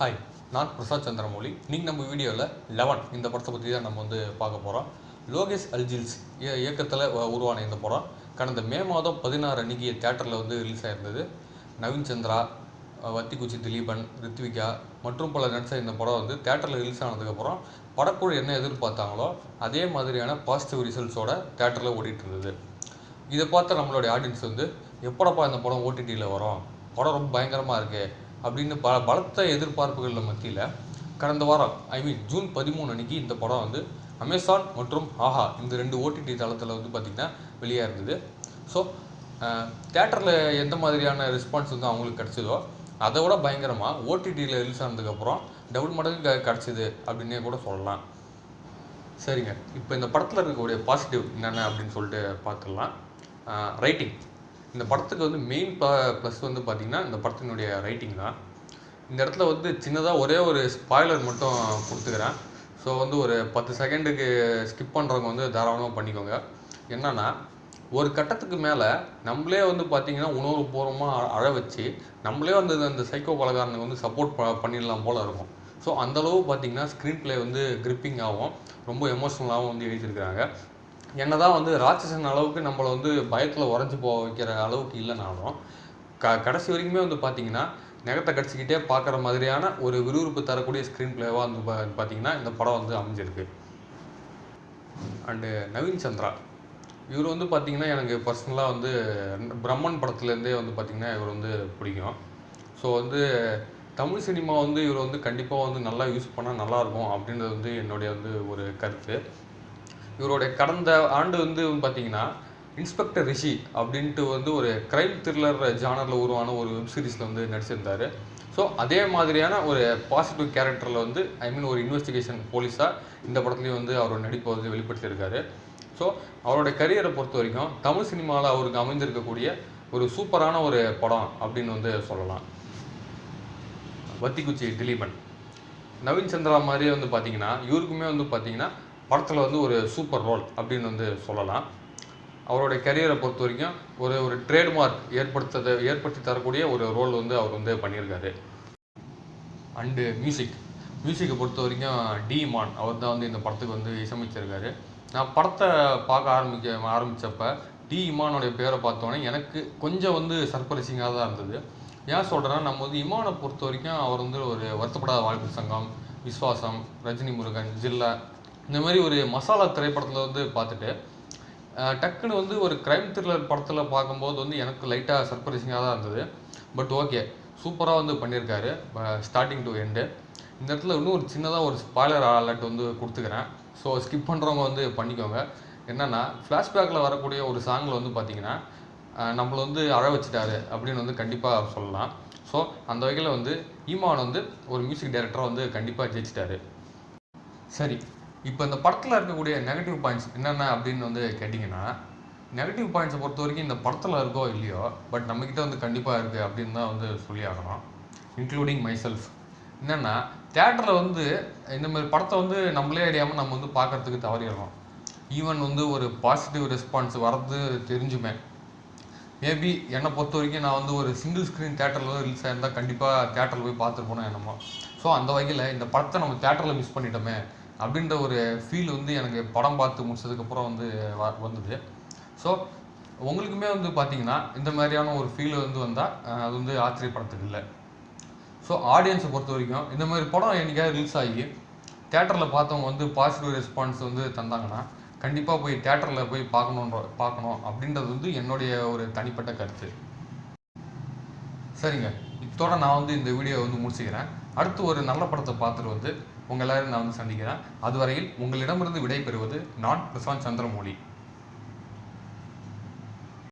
Hi, நான் பிரசாத் சந்திரமௌலி. இன்றைக்கி நம்ம வீடியோவில் 11 இந்த படத்தை பற்றி தான் நம்ம பார்க்க போகிறோம். லோகேஷ் அல்ஜில்ஸ் இயக்கத்தில் உருவான இந்த படம் கடந்த மே மாதம் 16 அன்றைக்கி தேட்டரில் ரிலீஸ் ஆகிருந்தது. நவீன் சந்திரா, வத்திக்குச்சி திலீபன், ரித்விகா மற்றும் பல நடித்த இந்த படம் தேட்டரில் ரிலீஸ் ஆனதுக்கப்புறம் படக்குழு என்ன எதிர்பார்த்தாங்களோ அதே மாதிரியான பாசிட்டிவ் ரிசல்ட்ஸோட தேட்டரில் ஓடிட்டு இருந்தது. இதை பார்த்த நம்மளுடைய ஆடியன்ஸ் எப்படப்பா இந்த படம் ஓடிடியில் வரும், படம் ரொம்ப பயங்கரமாக இருக்குது அப்படின்னு பலத்த எதிர்பார்ப்புகளில் மத்தியில் கடந்த வாரம் ஜூன் 13 அன்றைக்கி இந்த படம் அமேசான் மற்றும் ஆஹா இந்த 2 ஓடிடி தளத்தில் பார்த்திங்கன்னா வெளியாக இருந்தது. ஸோ தேட்டரில் எந்த மாதிரியான ரெஸ்பான்ஸ் அவங்களுக்கு கிடச்சிதோ அதை விட பயங்கரமாக ஓடிடியில் ரிலீஸ் ஆனதுக்கப்புறம் டபுள் மடங்கு கிடச்சிது அப்படின்னே கூட சொல்லலாம். சரிங்க, இப்போ இந்த படத்தில் இருக்கக்கூடிய பாசிட்டிவ் என்னென்ன அப்படின்னு சொல்லிட்டு பார்த்துடலாம். ரைட்டிங். இந்த படத்துக்கு மெயின் ப்ளஸ் பார்த்திங்கன்னா இந்த படத்தினுடைய ரைட்டிங் தான். இந்த இடத்துல சின்னதாக ஒரே ஒரு ஸ்பாய்லர் மட்டும் கொடுத்துக்கிறேன். ஸோ ஒரு 10 செகண்டுக்கு ஸ்கிப் பண்ணுறவங்க தாராளமாக பண்ணிக்கோங்க. என்னென்னா, ஒரு கட்டத்துக்கு மேலே நம்மளே பார்த்திங்கன்னா உணர்வுபூர்வமாக அழ வச்சு நம்மளே அந்த சைக்கோ கொலைகாரனுக்கு சப்போர்ட் பண்ணிடலாம் போல் இருக்கும். ஸோ அந்தளவு பார்த்திங்கன்னா ஸ்க்ரீன் ப்ளே கிரிப்பிங்காகவும் ரொம்ப எமோஷ்னலாகவும் எழுதியிருக்கிறாங்க. என்னதான் ராட்சசன் அளவுக்கு நம்மளை பயத்தில் உறைஞ்சி போக வைக்கிற அளவுக்கு இல்லைனாலும் கடைசி வரைக்குமே பார்த்திங்கன்னா நகத்தை கடிச்சிக்கிட்டே பார்க்குற மாதிரியான ஒரு விறுவிறுப்பு தரக்கூடிய ஸ்க்ரீன் பிளேவாக பார்த்திங்கன்னா இந்த படம் அமைஞ்சிருக்கு. அண்டு நவீன் சந்திரா இவர் பார்த்திங்கன்னா எனக்கு பர்சனலாக பிரம்மன் படத்துலேருந்தே பார்த்திங்கன்னா இவர் பிடிக்கும். ஸோ தமிழ் சினிமா இவர் கண்டிப்பாக நல்லா யூஸ் பண்ணால் நல்லாயிருக்கும் அப்படின்றது என்னுடைய ஒரு கருத்து. இவருடைய கடந்த ஆண்டு பார்த்திங்கன்னா இன்ஸ்பெக்டர் ரிஷி அப்படின்ட்டு ஒரு க்ரைம் த்ரில்லர் ஜானரில் உருவான ஒரு வெப் சீரிஸில் நடிச்சிருந்தார். ஸோ அதே மாதிரியான ஒரு பாசிட்டிவ் கேரக்டரில் ஒரு இன்வெஸ்டிகேஷன் போலீஸாக இந்த படத்துலேயும் அவரோட நடிப்பை வெளிப்படுத்தியிருக்காரு. ஸோ அவருடைய கரியரை பொறுத்த வரைக்கும் தமிழ் சினிமாவில் அவருக்கு அமைந்திருக்கக்கூடிய ஒரு சூப்பரான ஒரு படம் அப்படின்னு சொல்லலாம். வத்திக்குச்சி திலீபன், நவீன் சந்திரா மாதிரியே பார்த்திங்கன்னா இவருக்குமே பார்த்திங்கன்னா படத்தில் ஒரு சூப்பர் ரோல் அப்படின்னு சொல்லலாம். அவருடைய கரியரை பொறுத்த வரைக்கும் ஒரு ட்ரேட்மார்க் ஏற்படுத்தி தரக்கூடிய ஒரு ரோல் அவர் பண்ணியிருக்காரு. அண்டு மியூசிக்கை பொறுத்த வரைக்கும் டி இமான் அவர் தான் இந்த படத்துக்கு இசையமைச்சிருக்காரு. நான் படத்தை பார்க்க ஆரம்பித்தப்போ டி இமானுடைய பேரை பார்த்தோன்னே எனக்கு கொஞ்சம் சர்ப்ரைசிங்காக தான் இருந்தது. ஏன் சொல்கிறேன்னா, நம்ம இமானை பொறுத்த வரைக்கும் அவர் ஒரு வருத்தப்படாத வாழ்க்கை சங்கம், விஸ்வாசம், ரஜினி முருகன், ஜில்லா இந்த மாதிரி ஒரு மசாலா திரைப்படத்தில் பார்த்துட்டு டக்குன்னு ஒரு க்ரைம் த்ரில்லர் படத்தில் பார்க்கும்போது எனக்கு லைட்டாக சர்ப்ரைசிங்காக தான் இருந்தது. பட் ஓகே, சூப்பராக பண்ணியிருக்காரு ஸ்டார்டிங் டு எண்டு. இந்த இடத்துல இன்னும் ஒரு சின்னதாக ஒரு ஸ்பாய்லர் அலர்ட் கொடுத்துக்கிறேன். ஸோ ஸ்கிப் பண்ணுறவங்க பண்ணிக்கோங்க. என்னென்னா, ஃப்ளாஷ்பேக்கில் வரக்கூடிய ஒரு சாங்கில் பார்த்திங்கன்னா நம்மளை அழ வச்சுட்டாரு அப்படின்னு கண்டிப்பாக சொல்லலாம். ஸோ அந்த வகையில் ஈமான் ஒரு மியூசிக் டைரக்டராக கண்டிப்பாக ஜெயிச்சிட்டாரு. சரி, இப்போ இந்த படத்தில் இருக்கக்கூடிய நெகட்டிவ் பாயிண்ட்ஸ் என்னென்ன அப்படின்னு கேட்டிங்கன்னா, நெகட்டிவ் பாயிண்ட்ஸை பொறுத்த வரைக்கும் இந்த படத்தில் இருக்கோ இல்லையோ பட் நம்மக்கிட்ட கண்டிப்பாக இருக்குது அப்படின்னு தான் சொல்லி ஆகணும், இன்க்ளூடிங் மைசெல்ஃப். என்னென்னா, தேட்டரில் இந்த மாதிரி படத்தை நம்மளே அறியாமல் நம்ம பார்க்குறதுக்கு தவறிடுறோம். ஈவன் ஒரு பாசிட்டிவ் ரெஸ்பான்ஸ் வர்றது தெரிஞ்சுமே மேபி என்னை பொறுத்த வரைக்கும் நான் ஒரு சிங்கிள் ஸ்க்ரீன் தேட்டரில் ரிலீஸ் ஆகிருந்தால் கண்டிப்பாக தேட்டரில் போய் பார்த்துருப்போனோ என்னமோ. ஸோ அந்த வகையில் இந்த படத்தை நம்ம தேட்டரில் மிஸ் பண்ணிட்டோமே அப்படின்ற ஒரு ஃபீல் எனக்கு படம் பார்த்து முடிச்சதுக்கப்புறம் வந்தது. ஸோ உங்களுக்குமே பார்த்திங்கன்னா இந்த மாதிரியான ஒரு ஃபீல் வந்தால் அது ஆச்சரியப்படத்துக்கு இல்லை. ஸோ ஆடியன்ஸை பொறுத்த வரைக்கும் இந்த மாதிரி படம் என்றைக்காவது ரிலீஸ் ஆகி தேட்டரில் பார்த்தவங்க பாசிட்டிவ் ரெஸ்பான்ஸ் தந்தாங்கன்னா கண்டிப்பாக போய் தேட்டரில் போய் பார்க்கணும் அப்படின்றது என்னுடைய ஒரு தனிப்பட்ட கருத்து. சரிங்க, இதோட நான் இந்த வீடியோ முடிச்சுக்கிறேன். அடுத்து ஒரு நல்ல படத்தை பார்த்துட்டு உங்கள் எல்லாரும் நான் சந்திக்கிறேன். அதுவரையில் உங்களிடமிருந்து விடை பெறுவது நான் பிரசாந்த் சந்திரமௌலி.